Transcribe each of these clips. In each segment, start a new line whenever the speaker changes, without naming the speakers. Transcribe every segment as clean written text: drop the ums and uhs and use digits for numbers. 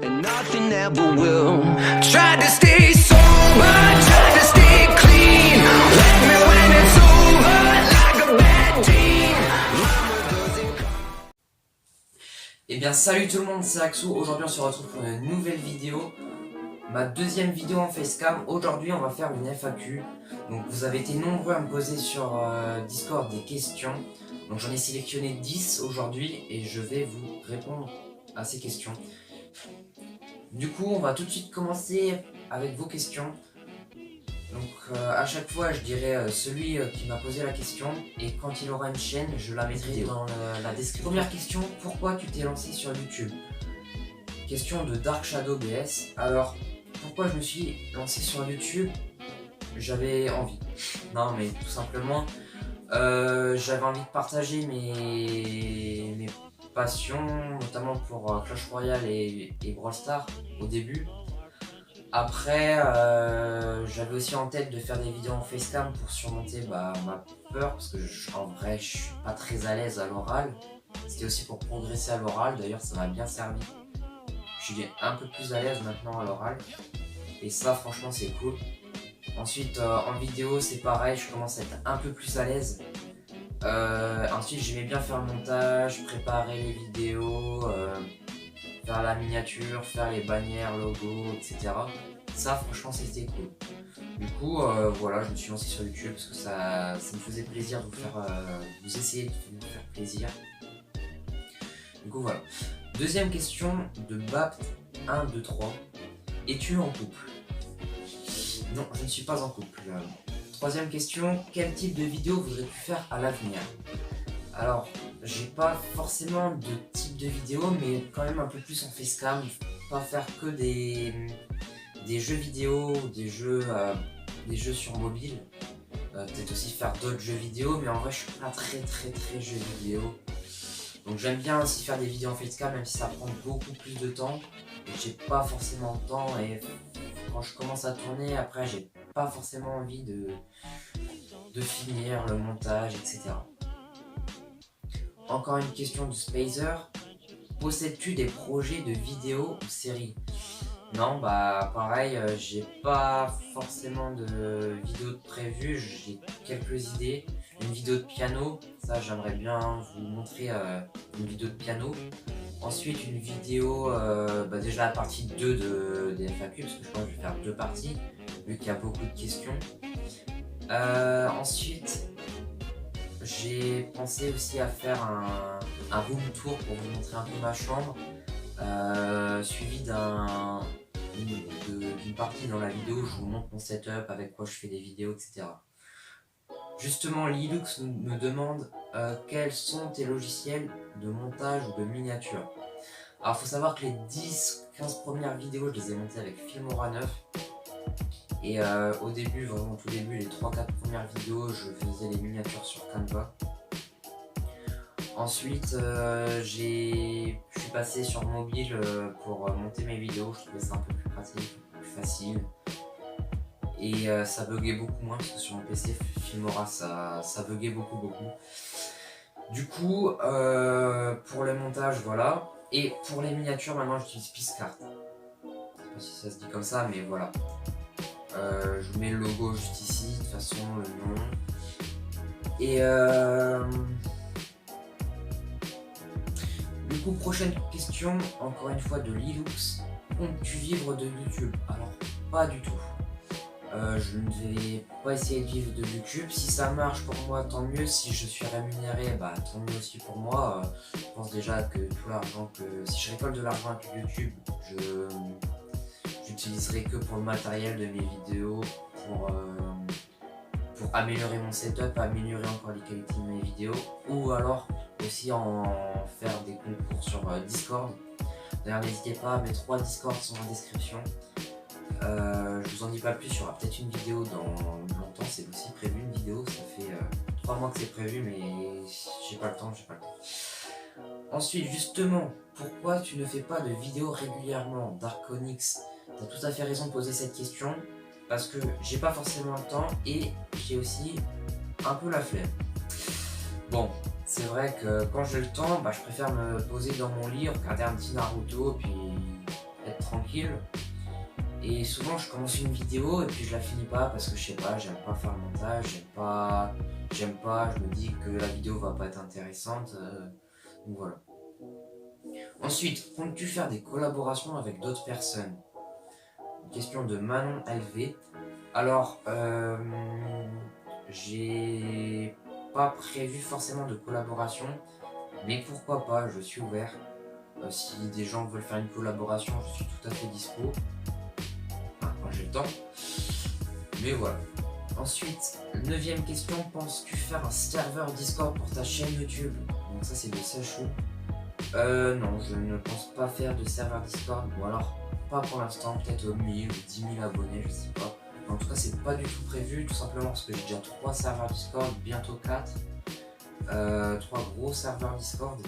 and nothing ever will. Tried to stay sober, tried to stay clean. Let me when it's over, like a bad dream.
Eh bien salut tout le monde, c'est Axou. Aujourd'hui on se retrouve pour une nouvelle vidéo. Ma deuxième vidéo en facecam. Aujourd'hui on va faire une FAQ. Donc vous avez été nombreux à me poser sur Discord des questions. Donc j'en ai sélectionné 10 aujourd'hui et je vais vous répondre à ces questions. Du coup on va tout de suite commencer avec vos questions. Donc à chaque fois je dirai celui qui m'a posé la question et quand il aura une chaîne je la mettrai dans la description. Première question, pourquoi tu t'es lancé sur YouTube? Question de Dark Shadow BS. Alors pourquoi je me suis lancé sur YouTube? J'avais envie. Non mais tout simplement j'avais envie de partager mes passions, notamment pour Clash Royale et Brawl Stars au début. Après, j'avais aussi en tête de faire des vidéos en facecam pour surmonter ma peur, parce que en vrai, je suis pas très à l'aise à l'oral. C'était aussi pour progresser à l'oral, d'ailleurs ça m'a bien servi. Je suis un peu plus à l'aise maintenant à l'oral, et ça franchement c'est cool. Ensuite, en vidéo c'est pareil, je commence à être un peu plus à l'aise. Ensuite, j'aimais bien faire le montage, préparer les vidéos, faire la miniature, faire les bannières, logos, etc. Ça franchement c'était cool. Du coup voilà, je me suis lancé sur YouTube parce que ça me faisait plaisir de vous essayer de vous faire plaisir. Du coup voilà. Deuxième question de Bapt123. Es-tu en couple? Non, je ne suis pas en couple. Troisième question, quel type de vidéo voudrais-tu faire à l'avenir? Alors, j'ai pas forcément de type de vidéo, mais quand même un peu plus en facecam, pas faire que des jeux vidéo, des jeux sur mobile, peut-être aussi faire d'autres jeux vidéo, mais en vrai je suis pas très jeux vidéo. Donc j'aime bien aussi faire des vidéos en facecam, même si ça prend beaucoup plus de temps, et j'ai pas forcément le temps, et quand je commence à tourner, après j'ai pas forcément envie de finir le montage, etc. Encore une question de Spacer. Possèdes-tu des projets de vidéos ou séries? Non, bah pareil, j'ai pas forcément de vidéos prévues, j'ai quelques idées. Une vidéo de piano, ça j'aimerais bien vous montrer une vidéo de piano. Ensuite une vidéo, déjà la partie 2 des FAQ, parce que je pense que je vais faire 2 parties, vu qu'il y a beaucoup de questions. Ensuite, j'ai pensé aussi à faire un room tour pour vous montrer un peu ma chambre, suivi d'une partie dans la vidéo où je vous montre mon setup, avec quoi je fais des vidéos, etc. Justement, Lilux me demande quels sont tes logiciels de montage ou de miniature. Alors, il faut savoir que les 10-15 premières vidéos, je les ai montées avec Filmora 9. Et au début, vraiment au tout début, les 3-4 premières vidéos, je faisais les miniatures sur Canva. Ensuite, je suis passé sur mobile pour monter mes vidéos. Je trouvais ça un peu plus pratique, plus facile. Et ça buguait beaucoup moins, parce que sur mon PC, Filmora, ça buguait beaucoup. Du coup, pour le montage, voilà. Et pour les miniatures, maintenant j'utilise Piscart. Je sais pas si ça se dit comme ça, mais voilà. Je vous mets le logo juste ici, de toute façon le nom. Et du coup, prochaine question, encore une fois de Lilux. Comptes-tu vivre de YouTube? Alors, pas du tout. Je ne vais pas essayer de vivre de YouTube. Si ça marche pour moi, tant mieux. Si je suis rémunéré, bah tant mieux aussi pour moi. Je pense déjà que tout l'argent si je récolte de l'argent avec YouTube, j'utiliserai que pour le matériel de mes vidéos, pour améliorer mon setup, améliorer encore les qualités de mes vidéos, ou alors aussi en faire des concours sur Discord. D'ailleurs n'hésitez pas, mes 3 Discord sont en description. Je vous en dis pas plus, il y aura peut-être une vidéo dans longtemps, c'est aussi prévu une vidéo, ça fait 3 mois que c'est prévu, mais j'ai pas le temps. Ensuite, justement, pourquoi tu ne fais pas de vidéos régulièrement? Darkonix, t'as tout à fait raison de poser cette question, parce que j'ai pas forcément le temps et j'ai aussi un peu la flemme. Bon, c'est vrai que quand j'ai le temps, je préfère me poser dans mon lit, regarder un petit Naruto, puis tranquille. Et souvent je commence une vidéo et puis je la finis pas parce que je sais pas, j'aime pas faire le montage, j'aime pas, je me dis que la vidéo va pas être intéressante, donc voilà. Ensuite, comptes-tu faire des collaborations avec d'autres personnes? Une question de Manon LV. Alors, j'ai pas prévu forcément de collaboration, mais pourquoi pas, je suis ouvert. Si des gens veulent faire une collaboration, je suis tout à fait dispo. Enfin, quand j'ai le temps. Mais voilà. Ensuite, 9ème question, penses-tu faire un serveur Discord pour ta chaîne YouTube? Donc ça c'est de Sachou. Non, je ne pense pas faire de serveur Discord, ou alors pas pour l'instant, peut-être aux 1000 ou 10 000 abonnés, je sais pas. En tout cas, c'est pas du tout prévu, tout simplement parce que j'ai déjà 3 serveurs Discord, bientôt 4. 3 gros serveurs Discord.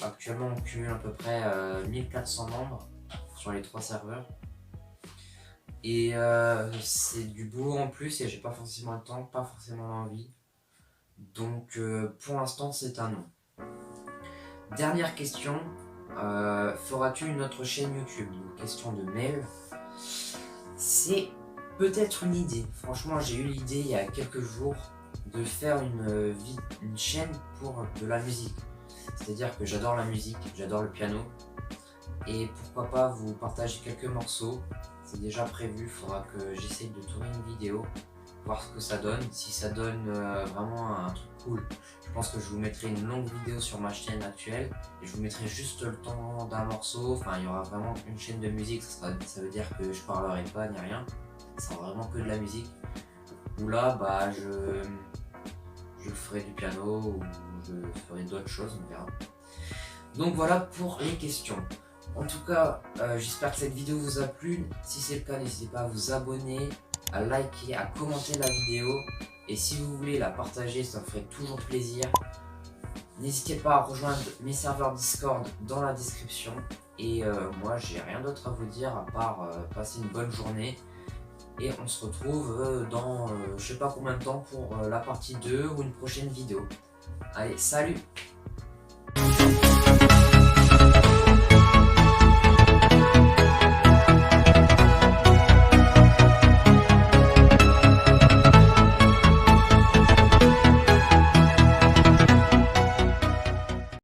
Actuellement, on cumule à peu près 1400 membres sur les 3 serveurs. Et c'est du boulot en plus et j'ai pas forcément le temps, pas forcément l'envie. Donc pour l'instant, c'est un non. Dernière question, feras-tu une autre chaîne YouTube? Donc, question de Mel. C'est peut-être une idée. Franchement, j'ai eu l'idée il y a quelques jours de faire une chaîne pour de la musique. C'est-à-dire que j'adore la musique, j'adore le piano. Et pourquoi pas vous partager quelques morceaux. C'est déjà prévu, il faudra que j'essaye de tourner une vidéo, voir ce que ça donne. Si ça donne vraiment un truc cool, je pense que je vous mettrai une longue vidéo sur ma chaîne actuelle et je vous mettrai juste le temps d'un morceau. Enfin, il y aura vraiment une chaîne de musique, ça veut dire que je parlerai pas ni rien, ça sera vraiment que de la musique. Où là, bah, je ferai du piano ou je ferai d'autres choses, on verra. Donc voilà pour les questions. En tout cas, j'espère que cette vidéo vous a plu. Si c'est le cas, n'hésitez pas à vous abonner, à liker, à commenter la vidéo. Et si vous voulez la partager, ça me ferait toujours plaisir. N'hésitez pas à rejoindre mes serveurs Discord dans la description. Et moi, j'ai rien d'autre à vous dire à part passer une bonne journée. Et on se retrouve dans je sais pas combien de temps pour la partie 2 ou une prochaine vidéo. Allez, salut!